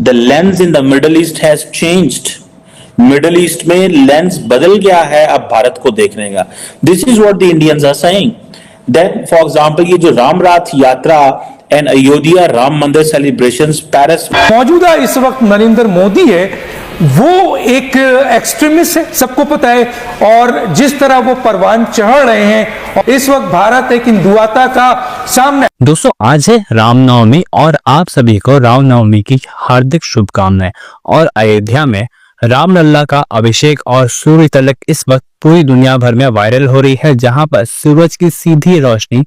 The lens in the Middle East has changed. Middle east में lens बदल गया है अब भारत को देखने का. This is what the Indians are saying. Then for example ये जो रामराथ यात्रा एंड अयोध्या राम मंदिर सेलिब्रेशंस पेरिस. मौजूदा इस वक्त नरेंद्र मोदी है वो एक एक्सट्रीमिस्ट है, सबको पता है, और जिस तरह वो परवान चढ़ रहे हैं. इस वक्त भारत एक हिंदुआता का सामने. दोस्तों आज है रामनवमी और आप सभी को रामनवमी की हार्दिक शुभकामनाएं. और अयोध्या में रामलला का अभिषेक और सूर्य तिलक इस वक्त पूरी दुनिया भर में वायरल हो रही है, जहां पर सूरज की सीधी रोशनी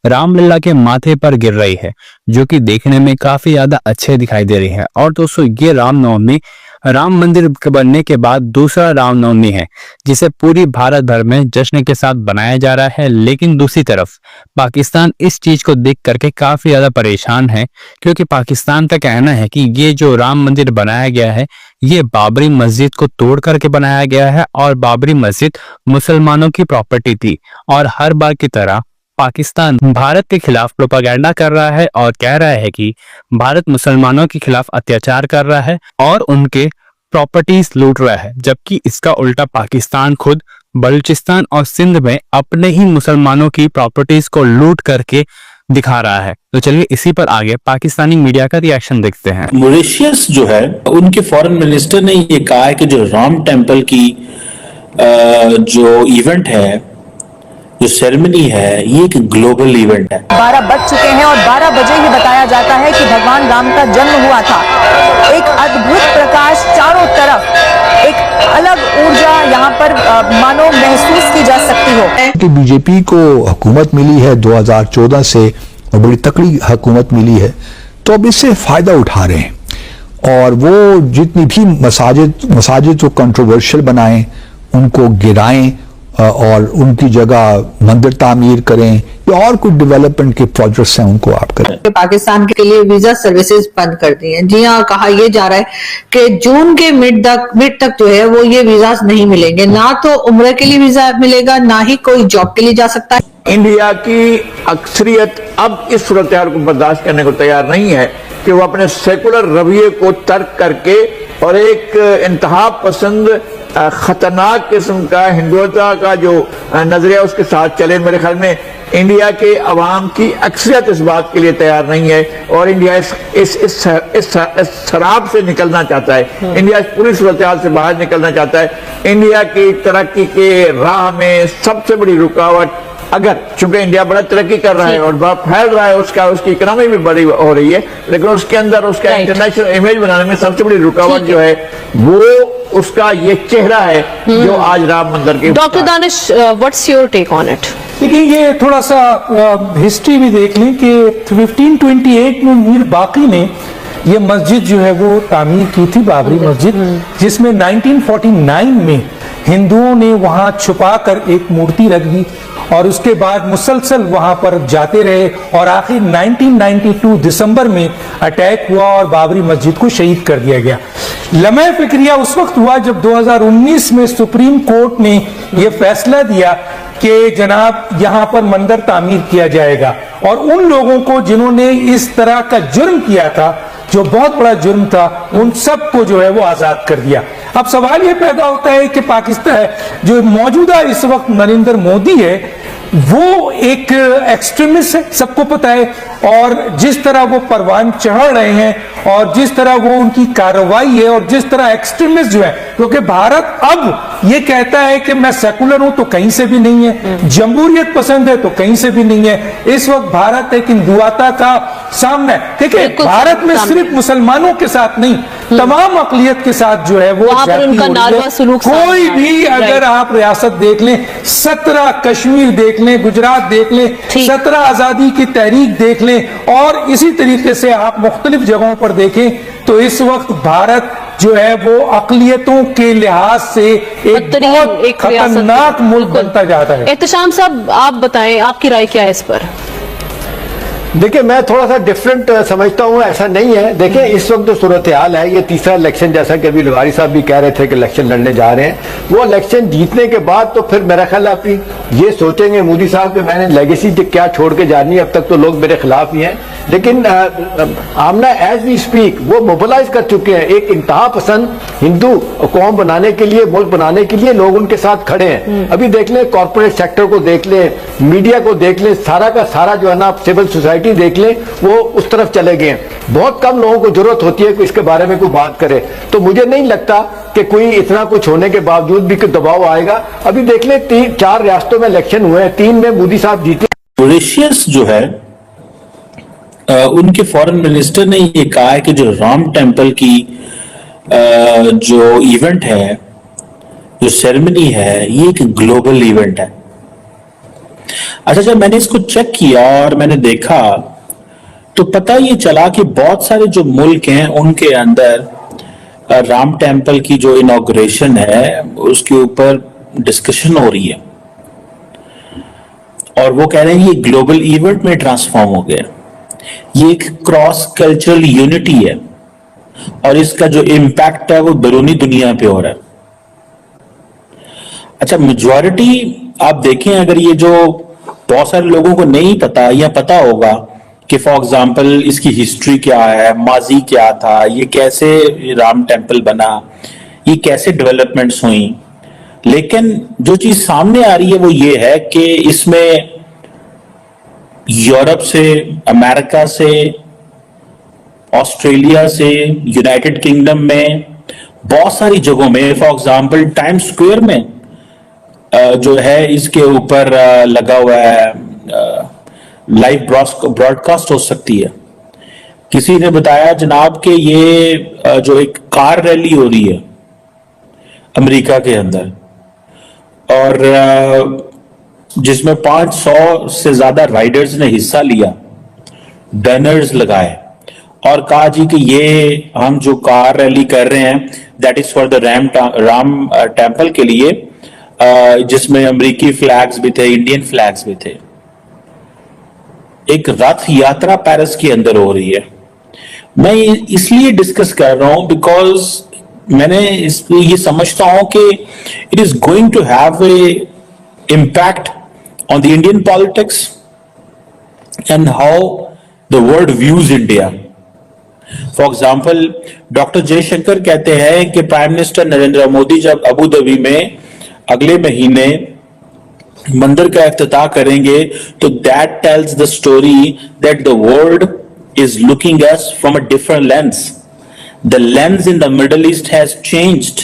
रामलला के माथे पर गिर रही है, जो कि देखने में काफी ज्यादा अच्छे दिखाई दे रही है. और दोस्तों ये रामनवमी राम मंदिर बनने के बाद दूसरा रामनवमी है जिसे पूरी भारत भर में जश्न के साथ बनाया जा रहा है. लेकिन दूसरी तरफ पाकिस्तान इस चीज को देख करके काफी ज्यादा परेशान है, क्योंकि पाकिस्तान का कहना है कि ये जो राम मंदिर बनाया गया है ये बाबरी मस्जिद को तोड़ करके बनाया गया है, और बाबरी मस्जिद मुसलमानों की प्रॉपर्टी थी. और हर बार की तरह पाकिस्तान भारत के खिलाफ प्रोपागेंडा कर रहा है और कह रहा है कि भारत मुसलमानों के खिलाफ अत्याचार कर रहा है और उनके प्रॉपर्टीज लूट रहा है, जबकि इसका उल्टा पाकिस्तान खुद बलूचिस्तान और सिंध में अपने ही मुसलमानों की प्रॉपर्टीज को लूट करके दिखा रहा है. तो चलिए इसी पर आगे पाकिस्तानी मीडिया का रिएक्शन देखते हैं. मॉरिशस जो है उनके फॉरेन मिनिस्टर ने ये कहा है कि जो राम टेम्पल की जो इवेंट है, जो सेरेमनी है, ये एक ग्लोबल इवेंट है. 12 बज चुके हैं और 12 बजे ही बताया जाता है कि भगवान राम का जन्म हुआ था. एक अद्भुत प्रकाश चारों तरफ, एक अलग ऊर्जा यहाँ पर मानो महसूस की जा सकती हो. कि बीजेपी को हुकूमत मिली है 2014 से और बड़ी तकड़ी हुकूमत मिली है, तो अब इससे फायदा उठा रहे हैं और वो जितनी भी मसाजिद जो कंट्रोवर्शियल बनाएं उनको गिराएं और उनकी जगह मंदिर तामीर करें या और कुछ डेवलपमेंट के प्रोजेक्ट्स हैं उनको आप करें. पाकिस्तान के लिए वीजा सर्विसेज बंद कर दी हैं. जी हाँ, कहा यह जा रहा है कि जून के मिड तक जो है वो ये वीजा नहीं मिलेंगे. ना तो उम्र के लिए वीजा मिलेगा, ना ही कोई जॉब के लिए जा सकता है. इंडिया की अक्सरियत अब इस सूरत हाल को बर्दाश्त करने को तैयार नहीं है कि वो अपने सेकुलर रवैये को तर्क करके और एक इंतहा पसंद खतरनाक किस्म का हिंदुत्व का जो नजरिया उसके साथ चले. मेरे ख्याल में इंडिया के अवाम की अक्सरियत इस बात के लिए तैयार नहीं है और इंडिया इस शराब से निकलना चाहता है. इंडिया इस पूरी सूरत हाल से बाहर निकलना चाहता है. इंडिया की तरक्की के राह में सबसे बड़ी रुकावट, अगर चूंकि इंडिया बड़ा तरक्की कर रहा है और बड़ा फैल रहा है, उसकी इकोनॉमी भी बड़ी हो रही है, लेकिन उसके अंदर उसका इंटरनेशनल इमेज बनाने में सबसे बड़ी रुकावट जो है वो उसका ये चेहरा है जो आज राम मंदिर के. Doctor Danish, what's your take on it? देखिए ये थोड़ा सा हिस्ट्री भी देख लें कि 1528 में मीर बाकी ने ये मस्जिद जो है वो तामीर की थी, बाबरी मस्जिद, जिसमें 1949 में हिंदुओं ने वहां छुपा कर एक मूर्ति रख दी और उसके बाद मुसलसल वहां पर जाते रहे और आखिर 1992 दिसंबर में अटैक हुआ और बाबरी मस्जिद को शहीद कर दिया गया. लम्हे फिक्रिया उस वक्त हुआ जब 2019 में सुप्रीम कोर्ट ने यह फैसला दिया कि जनाब यहां पर मंदिर तामीर किया जाएगा और उन लोगों को जिन्होंने इस तरह का जुर्म किया था, जो बहुत बड़ा जुर्म था, उन सबको जो है वो आजाद कर दिया. अब सवाल ये पैदा होता है कि पाकिस्तान जो मौजूदा इस वक्त नरेंद्र मोदी है वो एक एक्सट्रीमिस्ट है, सबको पता है, और जिस तरह वो परवान चढ़ रहे हैं और जिस तरह वो उनकी कार्रवाई है और जिस तरह एक्सट्रीमिस्ट जो है, क्योंकि भारत अब ये कहता है कि मैं सेकुलर हूं तो कहीं से भी नहीं है, जमहूरियत पसंद है तो कहीं से भी नहीं है. इस वक्त भारत एक हिंदुआता का सामने, देखिए भारत में सिर्फ मुसलमानों के साथ नहीं, तमाम अकलियत के साथ जो है वो कोई भी, अगर आप रियासत देख लें, 17 कश्मीर देख लें, गुजरात देख लें, 17 आजादी की तहरीक देख लें और इसी तरीके से आप मुख्तलिफ जगहों पर देखें, तो इस वक्त भारत जो है वो अकलियतों के लिहाज से एक बहुत खतरनाक मुल्क बनता जाता है. एहतशाम साहब, आप बताएं आपकी राय क्या है इस पर? देखिए मैं थोड़ा सा डिफरेंट समझता हूँ, ऐसा नहीं है. देखिए इस वक्त जो सूरत हाल है, ये तीसरा इलेक्शन, जैसा कि अभी लवारी साहब भी कह रहे थे कि इलेक्शन लड़ने जा रहे हैं, वो इलेक्शन जीतने के बाद तो फिर मेरा ख्याल आप ये सोचेंगे मोदी साहब कि मैंने लेगेसी क्या छोड़ के जानी है, अब तक तो लोग मेरे खिलाफ ही हैं. लेकिन आमना एज वी स्पीक वो मोबिलाइज कर चुके हैं। एक इंतहा पसंद हिंदू कौम बनाने के लिए, मुल्क बनाने के लिए लोग उनके साथ खड़े हैं। अभी देख लें, कॉर्पोरेट सेक्टर को देख लें, मीडिया को देख लें, सारा का सारा जो है ना सिविल सोसाइटी देख लें, वो उस तरफ चले गए हैं। बहुत कम लोगों को जरूरत होती है कि इसके बारे में कोई बात करे। तो मुझे नहीं लगता कि कोई इतना कुछ होने के बावजूद भी कोई दबाव आएगा। अभी देख लें 4 रियासतों में इलेक्शन हुए हैं, 3 में मोदी साहब जीते। मॉरिशस जो है उनके फॉरेन मिनिस्टर ने ये कहा है कि जो राम टेम्पल की जो इवेंट है, जो सेरेमनी है, ये एक ग्लोबल इवेंट है। अच्छा, जब मैंने इसको चेक किया और मैंने देखा तो पता ये चला कि बहुत सारे जो मुल्क हैं उनके अंदर राम टेम्पल की जो इनॉग्रेशन है उसके ऊपर डिस्कशन हो रही है और वो कह रहे हैं ये ग्लोबल इवेंट में ट्रांसफॉर्म हो गया। ये एक क्रॉस कल्चरल यूनिटी है और इसका जो इम्पैक्ट है वो बैरूनी दुनिया पे हो रहा है। अच्छा, मेजॉरिटी आप देखें, अगर ये जो बहुत सारे लोगों को नहीं पता या पता होगा कि फॉर एग्जाम्पल इसकी हिस्ट्री क्या है, माजी क्या था, ये कैसे राम टेम्पल बना, ये कैसे डेवलपमेंट्स हुई, लेकिन जो चीज सामने आ रही है वो ये है कि इसमें यूरोप से, अमेरिका से, ऑस्ट्रेलिया से, यूनाइटेड किंगडम में, बहुत सारी जगहों में, फॉर एग्जाम्पल टाइम स्क्वायर में जो है इसके ऊपर लगा हुआ है लाइव ब्रॉडकास्ट हो सकती है। किसी ने बताया जनाब कि ये जो एक कार रैली हो रही है अमेरिका के अंदर और जिसमें 500 से ज्यादा राइडर्स ने हिस्सा लिया, बैनर्स लगाए और कहा जी कि ये हम जो कार रैली कर रहे हैं that is for the Ram temple के लिए, जिसमें अमेरिकी फ्लैग्स भी थे, इंडियन फ्लैग्स भी थे। एक रथ यात्रा पेरिस के अंदर हो रही है। मैं इसलिए डिस्कस कर रहा हूं बिकॉज मैंने ये समझता हूं कि it is going to have a impact on the Indian politics and how the world views India. For example, doctor Jaishankar कहते हैं कि प्राइम मिनिस्टर नरेंद्र मोदी जब अबू धाबी में अगले महीने मंदिर का इफ्तिताह करेंगे तो that tells the story that the world is looking us from a different lens. The lens in the Middle East has changed.